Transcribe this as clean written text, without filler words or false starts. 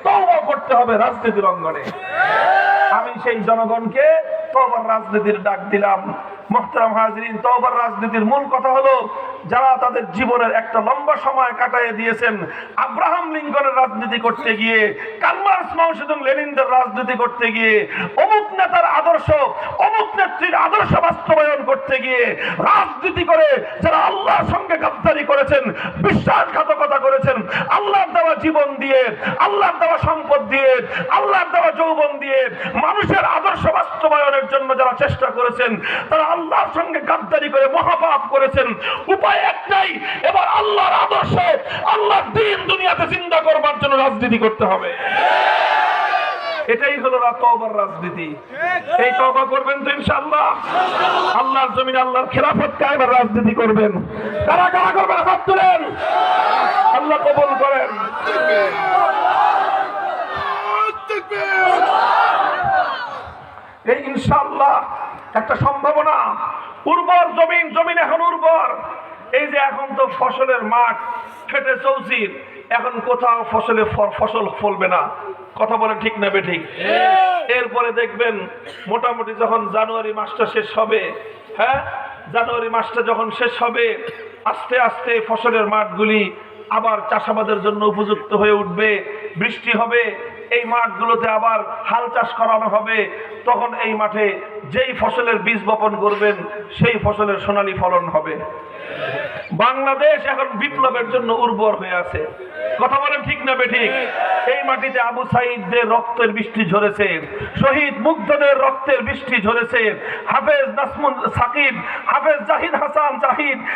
তওবা করতে হবে রাজনীতির অঙ্গনে। আমি সেই জনগণকে তওবার রাজনীতির ডাক দিলাম। মুহতারাম হাজিরিন, তওবার রাজনীতির মূল কথা হলো, যারা তাদের জীবনের একটা লম্বা সময় কাটায় দিয়েছেন আব্রাহাম লিঙ্কনের রাজনীতি করতে গিয়ে, কার্ল মার্কস, মাও সেতুং, লেনিনদের রাজনীতি করতে গিয়ে, অমুক নেতার আদর্শ, অমুক নেত্রীর আদর্শ বাস্তবায়ন করতে গিয়ে রাজনীতি করে যারা আল্লাহর সঙ্গে গাদ্দারি করেছেন, বিশ্বাসঘাতকতা করেছেন, আল্লাহর দেওয়া জীবন দিয়ে, আল্লাহর দেওয়া সম্পদ দিয়ে, আল্লাহর দেওয়া যৌবন দিয়ে মানুষের আদর্শ বাস্তবায়নের জন্য যারা চেষ্টা করেছেন, তারা আল্লাহর সঙ্গে গাদ্দারি করে মহাপাপ করেছেন। উপায় একটাই, এবার আল্লাহর আদর্শে, আল্লাহর দ্বীন দুনিয়াতে চিন্তা করবার জন্য রাজনীতি করতে হবে। এটাই হলো তওবার রাজনীতি। এই তওবা করবেন তো ইনশাআল্লাহ? আল্লাহর জমিনে আল্লাহর খেলাফত কায়েমের রাজনীতি করবেন। কারা কারা করবেন হাত তুলেন, আল্লাহ কবুল করেন। এই ইনশাআল্লাহ একটা সম্ভাবনা। উর্বর জমিন, জমিন এখন উর্বর। এই যে এখন তো ফসলের মাঠ ফেটে চৌচির, এখন কোথাও ফসল ফলবে না। কথা বলে ঠিক না বেঠিক? এরপরে দেখবেন মোটামুটি যখন জানুয়ারি মাসটা শেষ হবে, হ্যাঁ, জানুয়ারি মাসটা যখন শেষ হবে, আস্তে আস্তে ফসলের মাঠগুলি আবার চাষাবাদের জন্য উপযুক্ত হয়ে উঠবে। বৃষ্টি হবে, এই মাঠগুলোতে আবার হাল চাষ করানো হবে। তখন এই মাঠে যেই ফসলের বীজ বপন করবেন সেই ফসলের সোনালী ফলন হবে। বাংলাদেশ এখন বিপ্লবের জন্য উর্বর হয়ে আছে। কথা বলেন ঠিক না বেঠিক? এই মাটিতে আবু সাঈদদের রক্তের বৃষ্টি ঝরেছে, শহীদ মুগ্ধদের রক্তের বৃষ্টি ঝরেছে, হাফেজ নাসমুল সাকিব, হাফেজ জাহিদ হাসান জাহিদ